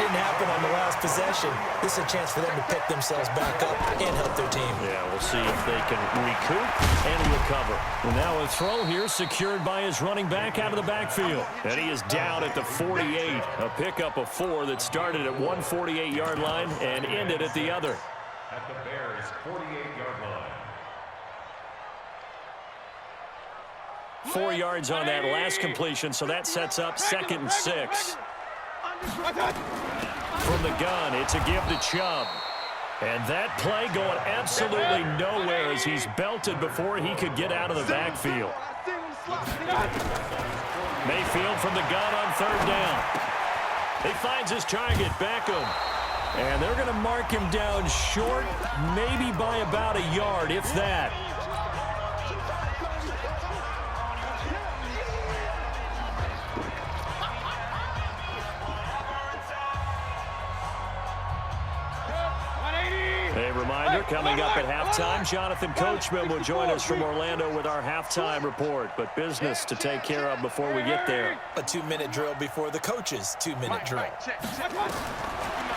didn't happen on the last possession. This is a chance for them to pick themselves back up and help their team. Yeah, we'll see if they can recoup and recover. And now a throw here secured by his running back out of the backfield. And he is down at the 48. A pickup of 4 that started at one 48-yard line and ended at the other. At the Bears' 48-yard line. 4 yards on that last completion, so that sets up 2nd and 6. From the gun, it's a give to Chubb. And that play going absolutely nowhere as he's belted before he could get out of the backfield. Mayfield from the gun on 3rd down. He finds his target, Beckham. And they're going to mark him down short, maybe by about a yard, if that. A reminder, coming up at halftime, Jonathan Coachman will join us from Orlando with our halftime report. But business to take care of before we get there. A 2-minute drill before the coach's 2-minute drill.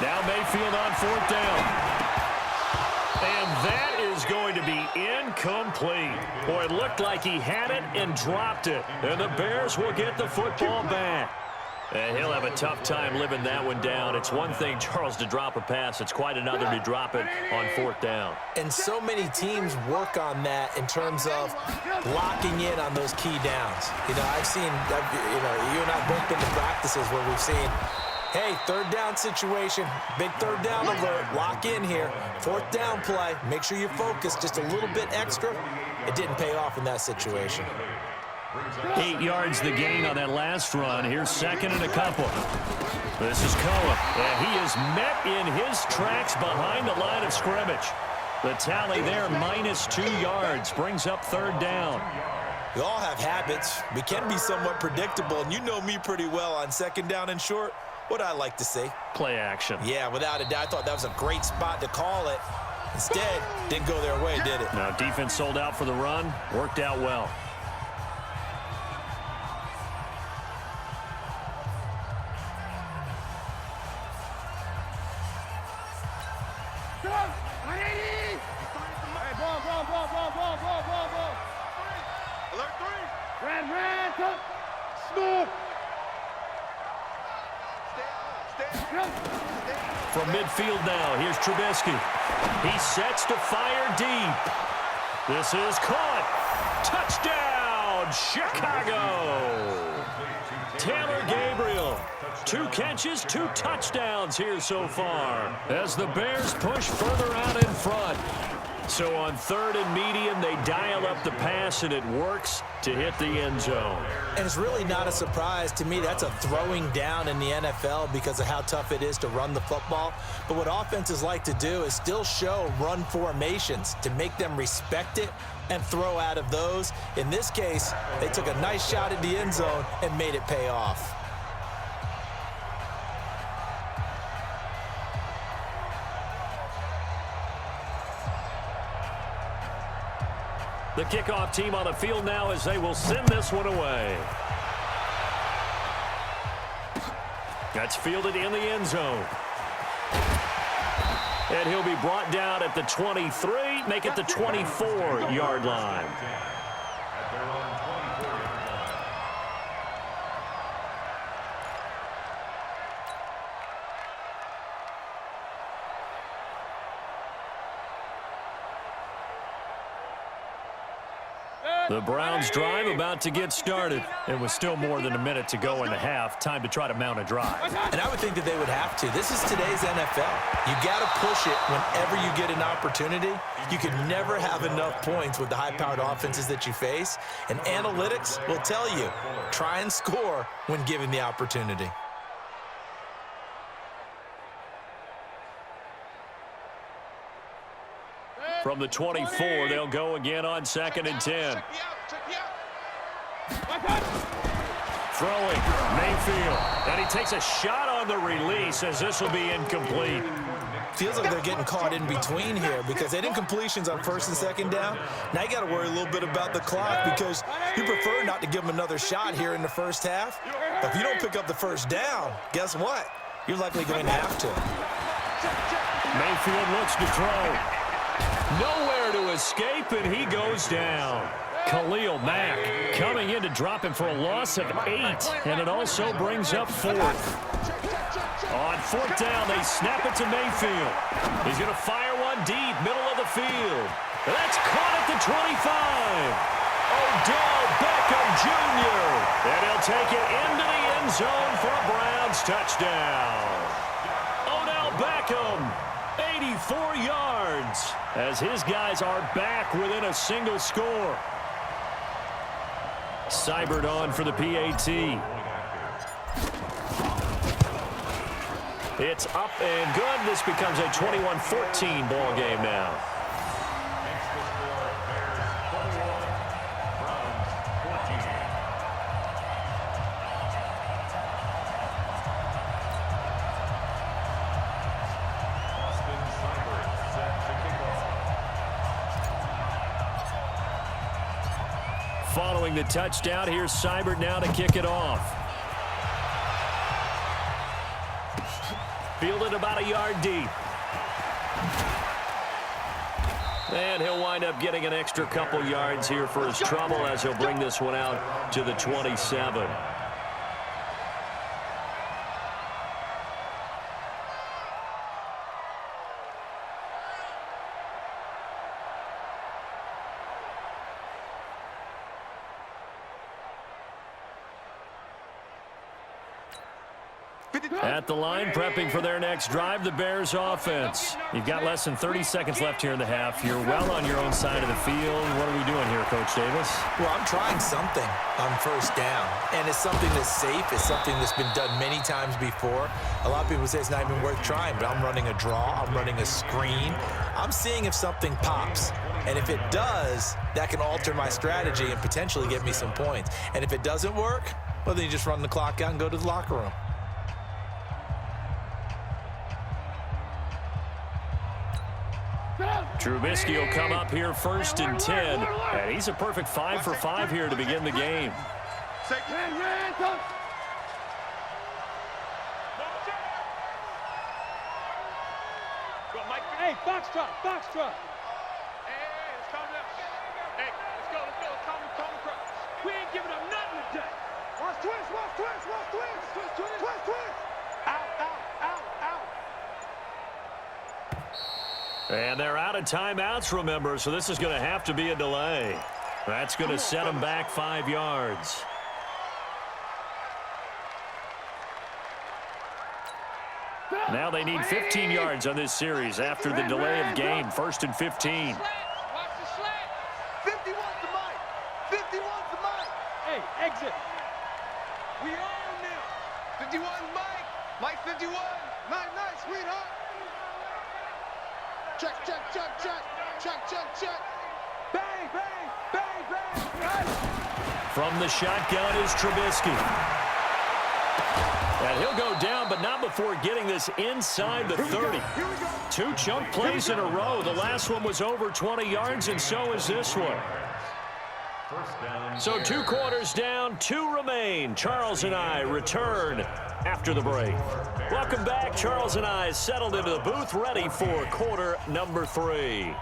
Now Mayfield on 4th down. And that is going to be incomplete. Boy, it looked like he had it and dropped it. And the Bears will get the football back. And he'll have a tough time living that one down. It's one thing, Charles, to drop a pass. It's quite another to drop it on 4th down. And so many teams work on that in terms of locking in on those key downs. You know, I've seen, you and I have both been to practices where we've seen, hey, 3rd down situation, big 3rd down alert, lock in here. 4th down play, make sure you focus just a little bit extra. It didn't pay off in that situation. 8 yards the gain on that last run. Here's 2nd and a couple. This is Cohen, and he is met in his tracks behind the line of scrimmage. The tally there, -2 yards, brings up 3rd down. We all have habits. We can be somewhat predictable, and you know me pretty well on 2nd down and short. What I like to see? Play action. Yeah, without a doubt. I thought that was a great spot to call it. Instead, didn't go their way, did it? Now, defense sold out for the run. Worked out well. From midfield now, here's Trubisky. He sets to fire deep. This is caught. Touchdown, Chicago. Taylor Gabriel. 2 catches, 2 touchdowns here so far as the Bears push further out in front. So on 3rd and medium, they dial up the pass, and it works to hit the end zone. And it's really not a surprise to me. That's a throwing down in the NFL because of how tough it is to run the football. But what offenses like to do is still show run formations to make them respect it and throw out of those. In this case, they took a nice shot at the end zone and made it pay off. The kickoff team on the field now as they will send this one away. That's fielded in the end zone. And he'll be brought down at the 23, make it the 24-yard line. The Browns drive about to get started. It was still more than a minute to go in the half. Time to try to mount a drive. And I would think that they would have to. This is today's NFL. You got to push it whenever you get an opportunity. You can never have enough points with the high-powered offenses that you face. And analytics will tell you, try and score when given the opportunity. From the 24, they'll go again on 2nd and 10. Throwing, Mayfield. And he takes a shot on the release as this will be incomplete. Feels like they're getting caught in between here because they did incompletions on 1st and 2nd down. Now you got to worry a little bit about the clock because you prefer not to give them another shot here in the first half. But if you don't pick up the 1st down, guess what? You're likely going to have to. Mayfield looks to throw. Nowhere to escape, and he goes down. Khalil Mack coming in to drop him for a loss of 8, and it also brings up 4th. On 4th down, they snap it to Mayfield. He's going to fire one deep, middle of the field. That's caught at the 25. Odell Beckham Jr. And he'll take it into the end zone for a Browns touchdown. Odell Beckham, 84 yards, as his guys are back within a single score. Seibert on for the PAT. It's up and good. This becomes a 21-14 ball game now. Following the touchdown, here's Seibert now to kick it off. Fielded about a yard deep. And he'll wind up getting an extra couple yards here for his trouble as he'll bring this one out to the 27. At the line, prepping for their next drive, the Bears offense. You've got less than 30 seconds left here in the half. You're well on your own side of the field. What are we doing here, Coach Davis? Well, I'm trying something on first down, and it's something that's safe. It's something that's been done many times before. A lot of people say it's not even worth trying, but I'm running a draw. I'm running a screen. I'm seeing if something pops. And if it does, that can alter my strategy and potentially get me some points. And if it doesn't work, well, then you just run the clock out and go to the locker room. Trubisky will come up here 1st and 10. And he's a perfect 5 for 5 here to begin the game. Hey, box truck, box truck. Hey, let's calm down. Hey, let's go. Calm down. We ain't giving up nothing today. Watch twist. Out. And they're out of timeouts, remember, so this is going to have to be a delay. That's going to set them back 5 yards. Now they need 15 yards on this series after the delay of game. 1st and 15. Watch the slant. 51's the mic. 51's the mic. Hey, exit. We own now. 51 Mike. Mike 51. Nice, sweetheart. Check. Bang. From the shotgun is Trubisky. And he'll go down, but not before getting this inside the 30. 2 chunk plays in a row. The last one was over 20 yards, and so is this one. So 2 quarters down, 2 remain. Charles and I return after the break. Welcome back. Charles and I settled into the booth, ready for quarter number 3.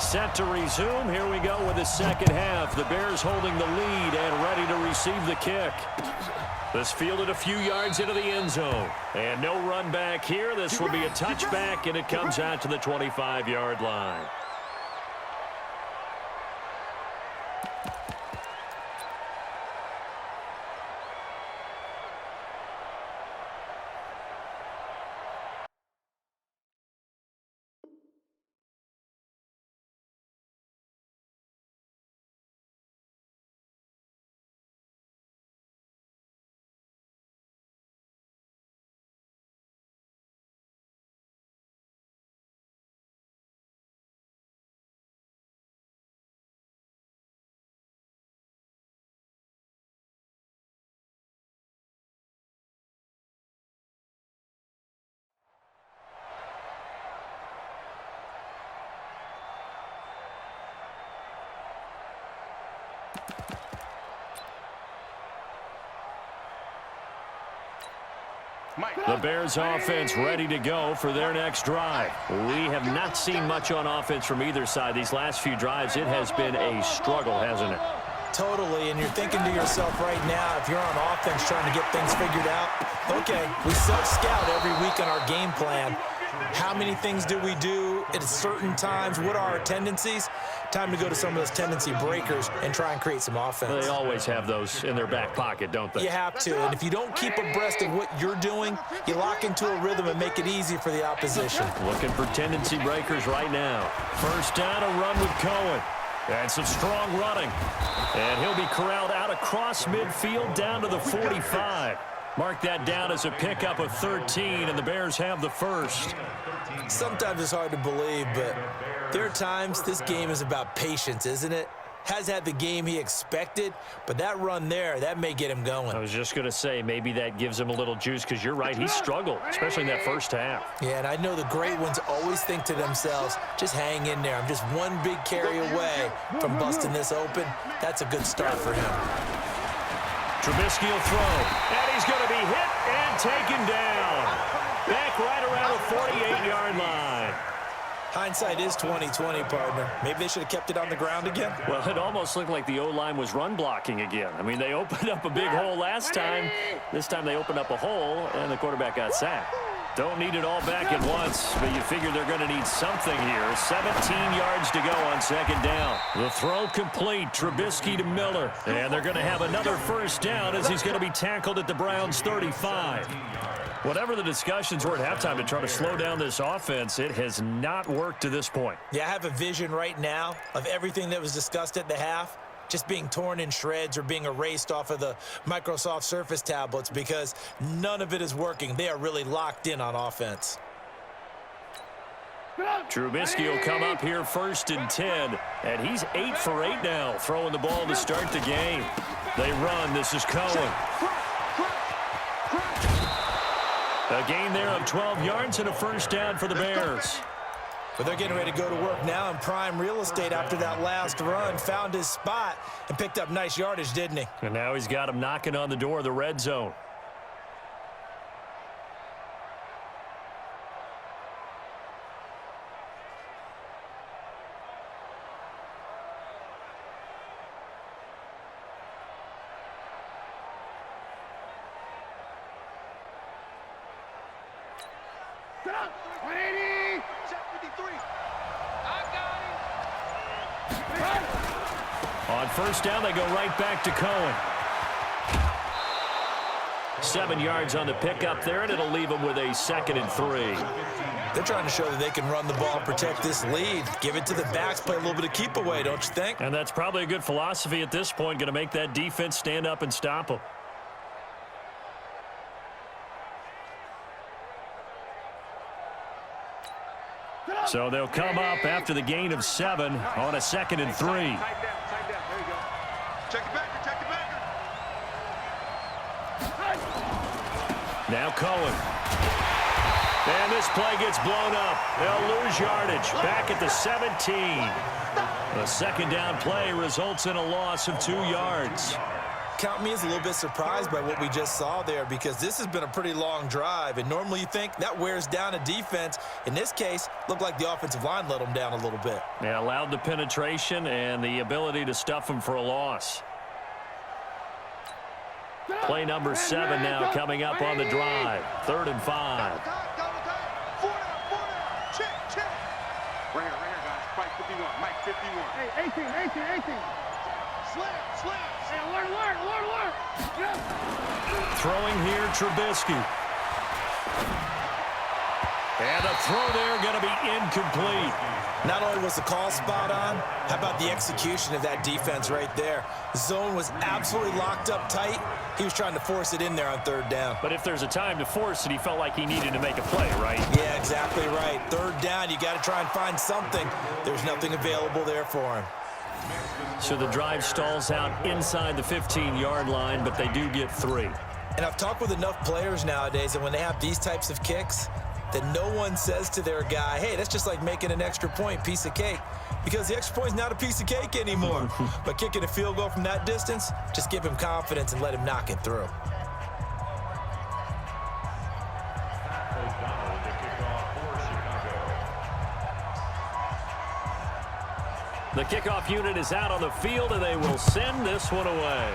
Set to resume. Here we go with the second half. The Bears holding the lead and ready to receive the kick. This fielded a few yards into the end zone. And no run back here. This will be a touchback, and it comes out to the 25-yard line. The Bears offense ready to go for their next drive. We have not seen much on offense from either side. These last few drives, it has been a struggle, hasn't it? Totally, and you're thinking to yourself right now, if you're on offense trying to get things figured out, okay, we self-scout every week on our game plan. How many things do we do at certain times? What are our tendencies? Time to go to some of those tendency breakers and try and create some offense. They always have those in their back pocket, don't they? You have to, and if you don't keep abreast of what you're doing, you lock into a rhythm and make it easy for the opposition. Looking for tendency breakers right now. First down, a run with Cohen. And some strong running. And he'll be corralled out across midfield down to the 45. Mark that down as a pickup of 13, and the Bears have the first. Sometimes it's hard to believe, but there are times this game is about patience, isn't it? Has had the game he expected, but that run there, that may get him going. I was just going to say, maybe that gives him a little juice, because you're right, he struggled, especially in that first half. Yeah, and I know the great ones always think to themselves, just hang in there. I'm just one big carry away from busting this open. That's a good start for him. Trubisky will throw, and he's going to be hit and taken down. Back right around the 48-yard line. Hindsight is 20/20, partner. Maybe they should have kept it on the ground again. Well, it almost looked like the O-line was run blocking again. I mean, they opened up a big hole last time. This time they opened up a hole, and the quarterback got sacked. Don't need it all back at once, but you figure they're going to need something here. 17 yards to go on second down. The throw complete. Trubisky to Miller. And they're going to have another first down as he's going to be tackled at the Browns' 35. Whatever the discussions were at halftime to try to slow down this offense, it has not worked to this point. Yeah, I have a vision right now of everything that was discussed at the half just being torn in shreds or being erased off of the Microsoft Surface tablets because none of it is working. They are really locked in on offense. Trubisky will come up here first and 10, and he's 8 for 8 now, throwing the ball to start the game. They run. This is Cohen. A gain there of 12 yards and a first down for the Bears. But they're getting ready to go to work now in prime real estate after that last run. Found his spot and picked up nice yardage, didn't he? And now he's got him knocking on the door of the red zone. On first down, they go right back to Cohen. 7 yards on the pickup there, and it'll leave them with a 2nd and 3. They're trying to show that they can run the ball and protect this lead. Give it to the backs, play a little bit of keep away, don't you think? And that's probably a good philosophy at this point, going to make that defense stand up and stop them. So they'll come up after the gain of 7 on a 2nd and 3. Check it back, check it back. Now Cohen. And this play gets blown up. They'll lose yardage. Back at the 17. The second down play results in a loss of 2 yards. Count me as a little bit surprised by what we just saw there because this has been a pretty long drive, and normally you think that wears down a defense. In this case, looked like the offensive line let them down a little bit. They allowed the penetration and the ability to stuff them for a loss. Play number 7 now coming up on the drive. 3rd and 5. Check. Right here, guys. Mike 51. Mike 51. Hey, 18. Slam. Hey, alert. Throwing here, Trubisky. And a throw there going to be incomplete. Not only was the call spot on, how about the execution of that defense right there? Zone was absolutely locked up tight. He was trying to force it in there on 3rd down. But if there's a time to force it, he felt like he needed to make a play, right? Yeah, exactly right. 3rd down, you got to try and find something. There's nothing available there for him. So the drive stalls out inside the 15-yard line, but they do get 3. And I've talked with enough players nowadays, and when they have these types of kicks, that no one says to their guy, hey, that's just like making an extra point, piece of cake. Because the extra point is not a piece of cake anymore. But kicking a field goal from that distance, just give him confidence and let him knock it through. The kickoff unit is out on the field, and they will send this one away.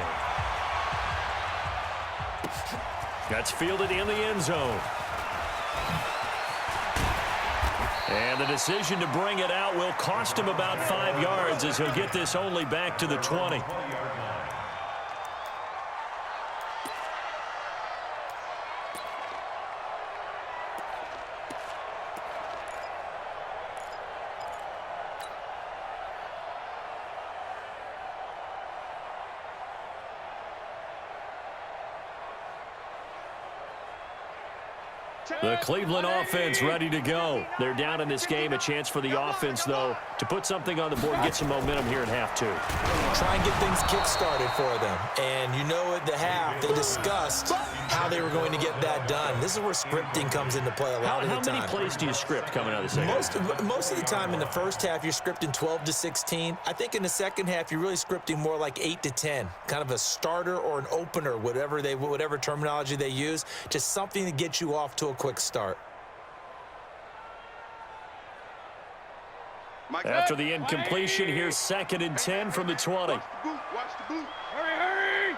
That's fielded in the end zone. And the decision to bring it out will cost him about 5 yards as he'll get this only back to the 20. The Cleveland offense ready to go. They're down in this game. A chance for the offense, though, to put something on the board, get some momentum here in half two. Try and get things kick-started for them. And you know at the half, they discussed how they were going to get that done. This is where scripting comes into play a lot of the time. How many plays do you script coming out of the second half? Most of the time in the first half, you're scripting 12 to 16. I think in the second half, you're really scripting more like 8 to 10. Kind of a starter or an opener, whatever terminology they use. Just something to get you off to a quick start. After the incompletion, here's 2nd and 10 from the 20. Watch the boot. Hurry!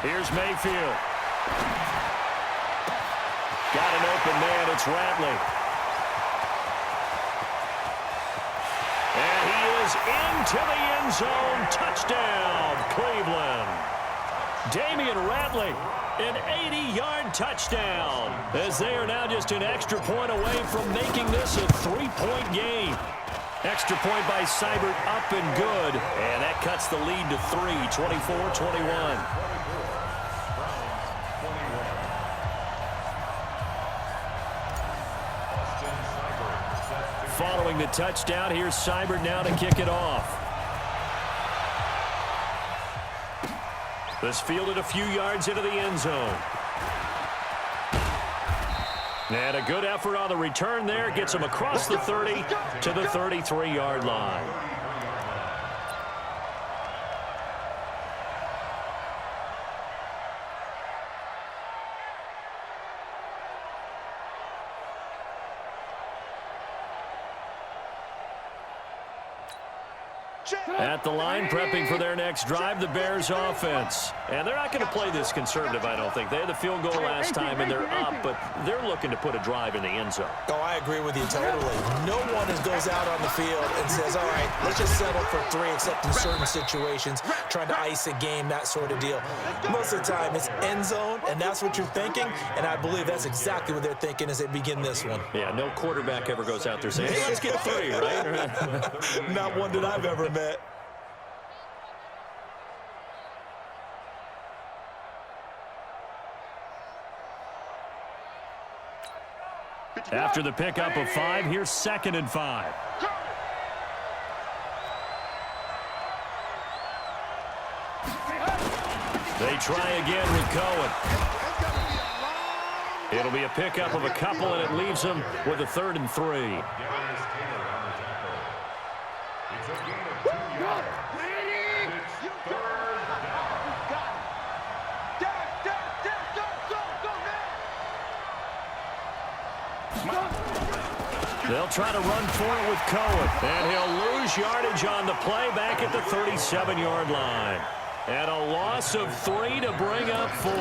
Here's Mayfield. Got an open man. It's Ratley. And he is into the end zone. Touchdown, Cleveland. Damian Ratley, an 80-yard touchdown, as they are now just an extra point away from making this a 3-point game. Extra point by Seibert, up and good, and that cuts the lead to 3, 24-21. Following the touchdown, here's Seibert now to kick it off. This fielded a few yards into the end zone. And a good effort on the return there. Gets him across the 30 to the 33-yard line. At the line, prepping for their next drive, the Bears offense. And they're not going to play this conservative, I don't think. They had the field goal last time, and they're up, but they're looking to put a drive in the end zone. Oh, I agree with you totally. No one goes out on the field and says, all right, let's just settle for 3, except in certain situations, trying to ice a game, that sort of deal. Most of the time, it's end zone, and that's what you're thinking, and I believe that's exactly what they're thinking as they begin this one. Yeah, no quarterback ever goes out there saying, hey, let's get 3, right? Not one that I've ever met. After the pickup of 5, here's 2nd and 5. They try again with Cohen. It'll be a pickup of a couple, and it leaves them with a 3rd and 3. They'll try to run for it with Cohen. And he'll lose yardage on the play back at the 37-yard line. And a loss of 3 to bring up 4.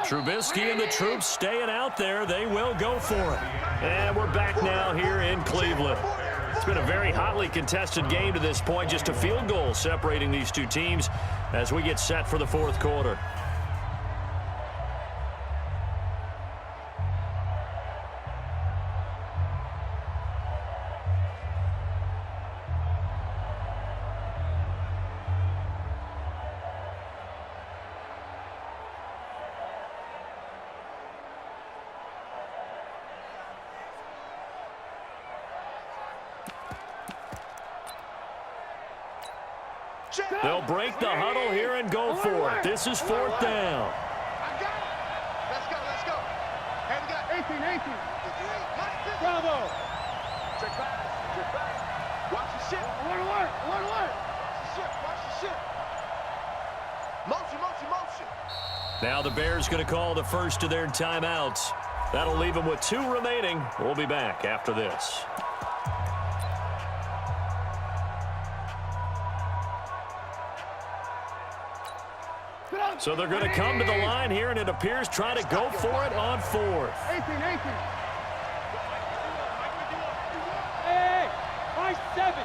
Trubisky and the troops staying out there. They will go for it. And we're back now here in Cleveland. It's been a very hotly contested game to this point. Just a field goal separating these two teams as we get set for the 4th quarter. they'll break the huddle here and go for it. This is 4th down. I got it. Let's go, let's go. Hey, we got 18. Bravo. Check back. Watch the ship. Alert. Watch the ship. Motion. Now the Bears going to call the first of their timeouts. That'll leave them with 2 remaining. We'll be back after this. So they're going to come to the line here, and it appears trying to go for it on 4th. 18. Hey, 7.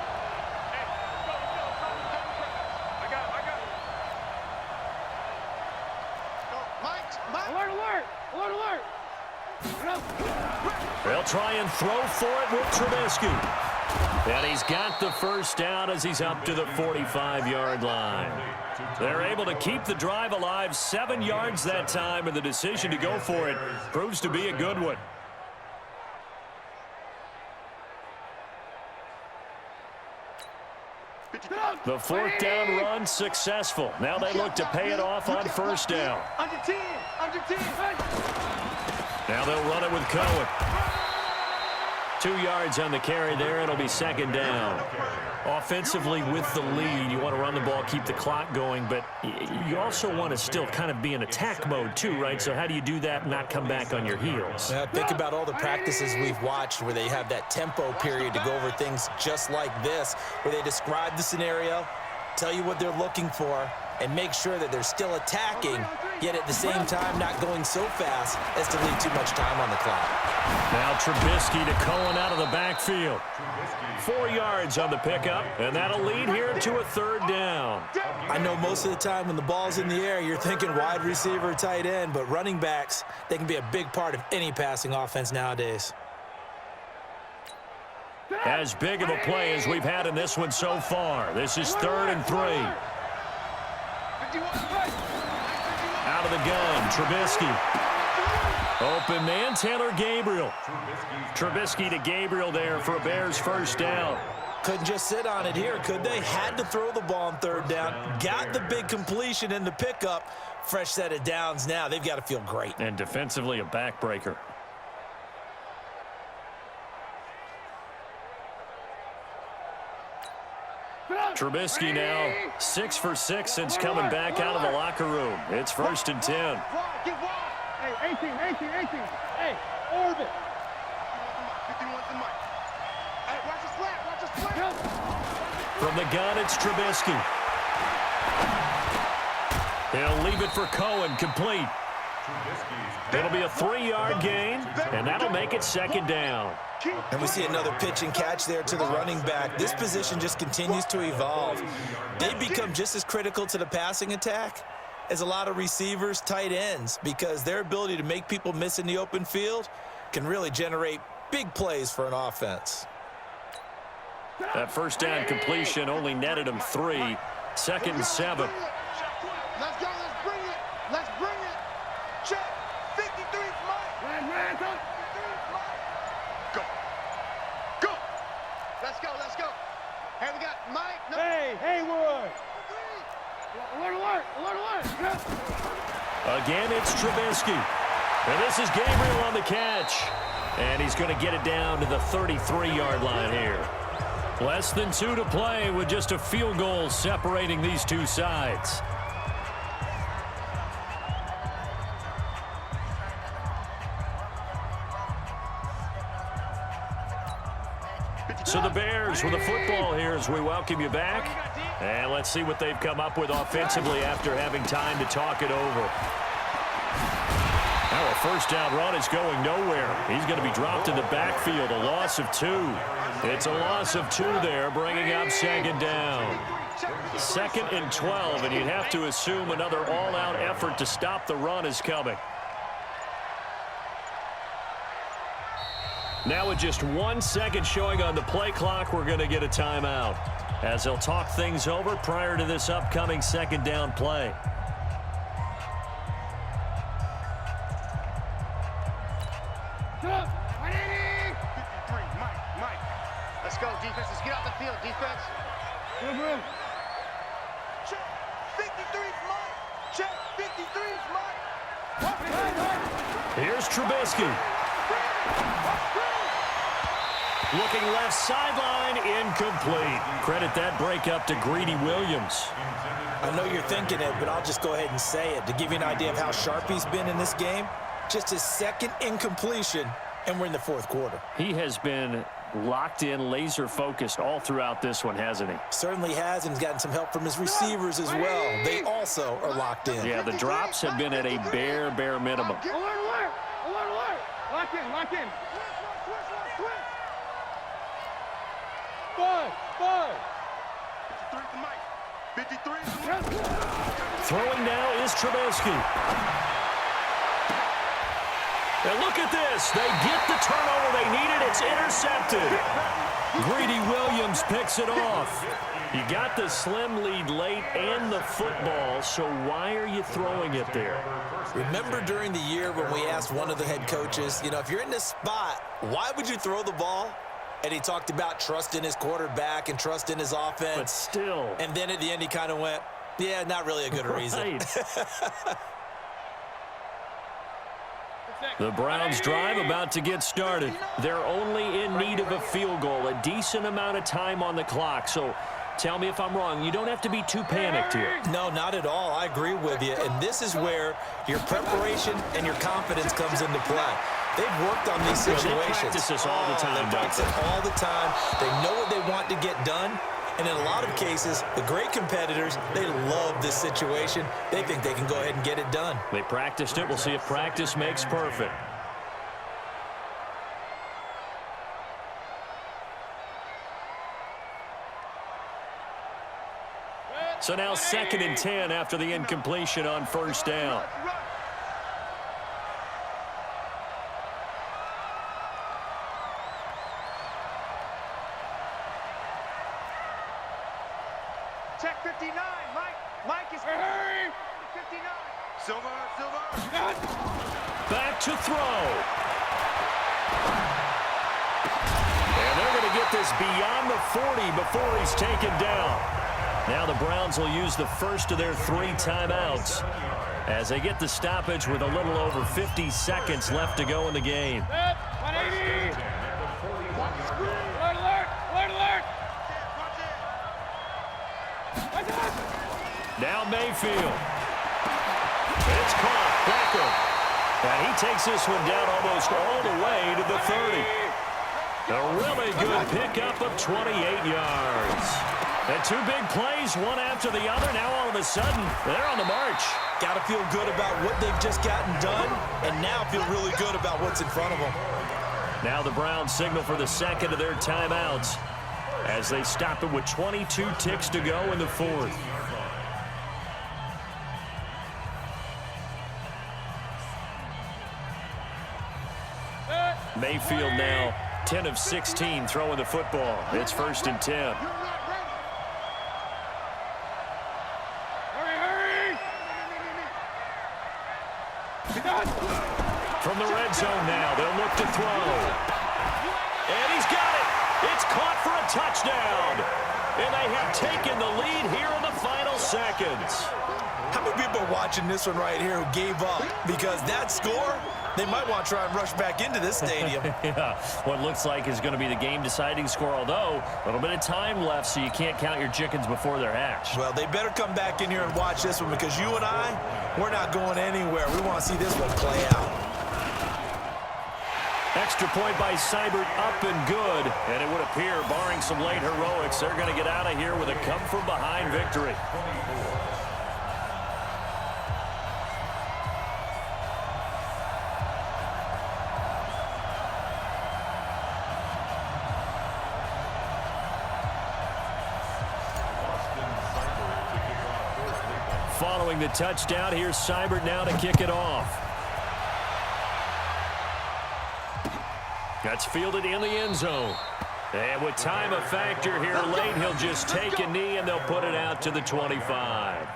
I got it. Alert. They'll try and throw for it with Trubisky. And he's got the first down as he's up to the 45-yard line. They're able to keep the drive alive 7 yards that time, and the decision to go for it proves to be a good one. The 4th down run successful. Now they look to pay it off on 1st down. Under 10. Now they'll run it with Cohen. 2 yards on the carry there. It'll be 2nd down. Offensively with the lead, you want to run the ball, keep the clock going, but you also want to still kind of be in attack mode too, right? So how do you do that and not come back on your heels? Think about all the practices we've watched where they have that tempo period to go over things just like this, where they describe the scenario, tell you what they're looking for, and make sure that they're still attacking, yet at the same time not going so fast as to leave too much time on the clock. Now Trubisky to Cohen out of the backfield. 4 yards on the pickup, and that'll lead here to a 3rd down. I know most of the time when the ball's in the air, you're thinking wide receiver, tight end, but running backs, they can be a big part of any passing offense nowadays. As big of a play as we've had in this one so far. This is 3rd and 3. Out of the gun, Trubisky. Open man, Taylor Gabriel. Trubisky to Gabriel there for a Bears first down. Couldn't just sit on it here, could they? Had to throw the ball on 3rd down. Got the big completion in the pickup. Fresh set of downs now. They've got to feel great. And defensively a backbreaker. Trubisky now 6 for 6 since coming back out of the locker room. It's 1st and 10. Hey, 18. Hey, orbit. 51's the mic. Hey, watch the slap. From the gun, it's Trubisky. He'll leave it for Cohen, complete. It'll be a 3-yard gain, and that'll make it 2nd down. And we see another pitch and catch there to the running back. This position just continues to evolve. They become just as critical to the passing attack as a lot of receivers, tight ends, because their ability to make people miss in the open field can really generate big plays for an offense. That first down completion only netted him 3. 2nd and 7. Let's go, let's bring it. Check, 53 Mike. Go. Let's go. Hey, we got Mike. No. Hey, Haywood. Alert. Again, it's Trubisky. And this is Gabriel on the catch. And he's going to get it down to the 33-yard line here. Less than 2 to play with just a field goal separating these two sides. So the Bears with the football here as we welcome you back. And let's see what they've come up with offensively after having time to talk it over. Now a first down run is going nowhere. He's going to be dropped in the backfield, a loss of 2. It's a loss of 2 there, bringing up 2nd down. 2nd and 12, and you'd have to assume another all-out effort to stop the run is coming. Now with just 1 second showing on the play clock, we're going to get a timeout as they'll talk things over prior to this upcoming 2nd down play. Mike. Let's go, defense. Let's get off the field, defense. Check. 53's mine. Check. 53's mine. Here's Trubisky. Looking left sideline, incomplete. Credit that break up to Greedy Williams. I know you're thinking it, but I'll just go ahead and say it. To give you an idea of how sharp he's been in this game, just his second incompletion, and we're in the fourth quarter. He has been locked in, laser-focused all throughout this one, hasn't he? Certainly has, and he's gotten some help from his receivers as well. They also are locked in. Yeah, the drops have been at a bare minimum. Alert, alert! Alert, alert! Lock in, lock in. Five. 53 to Mike. 53 to Mike. Throwing now is Trubisky. And look at this. They get the turnover they needed. It's intercepted. Greedy Williams picks it off. You got the slim lead late and the football, so why are you throwing it there? Remember during the year when we asked one of the head coaches, if you're in this spot, why would you throw the ball? And he talked about trust in his quarterback and trust in his offense. But still. And then at the end he kind of went, yeah, not really a good reason. The Browns drive about to get started. They're only in need of a field goal, a decent amount of time on the clock. So tell me if I'm wrong. You don't have to be too panicked here. No, not at all. I agree with you. And this is where your preparation and your confidence comes into play. They've worked on these situations. They practice this all the time. They practice it all the time. They know what they want to get done. And in a lot of cases, the great competitors, they love this situation. They think they can go ahead and get it done. They practiced it. We'll see if practice makes perfect. So now 2nd and 10 after the incompletion on first down. Check 59, Mike is hurry. 59. Silver. Back to throw. And they're going to get this beyond the 40 before he's taken down. Now the Browns will use the first of their 3 timeouts as they get the stoppage with a little over 50 seconds left to go in the game. 180. Alert. Now Mayfield. It's caught. Beckham. And he takes this one down almost all the way to the 30. A really good pickup of 28 yards. And 2 big plays, one after the other. Now all of a sudden, they're on the march. Got to feel good about what they've just gotten done, and now feel really good about what's in front of them. Now the Browns signal for the 2nd of their timeouts as they stop it with 22 ticks to go in the 4th. Mayfield now 10 of 16 throwing the football. It's 1st and 10. Hurry. From the red zone now, they'll look to throw. And he's got it. It's caught for a touchdown. And they have taken the lead here in the final seconds. How many people are watching this one right here who gave up? Because that score, they might want to try and rush back into this stadium. Yeah, what looks like is going to be the game-deciding score, although a little bit of time left, so you can't count your chickens before they're hatched. Well, they better come back in here and watch this one, because you and I, we're not going anywhere. We want to see this one play out. Extra point by Seibert, up and good. And it would appear, barring some late heroics, they're going to get out of here with a come-from-behind victory. Following the touchdown, here's Seibert now to kick it off. That's fielded in the end zone. And with time a factor here late, he'll just take a knee and they'll put it out to the 25.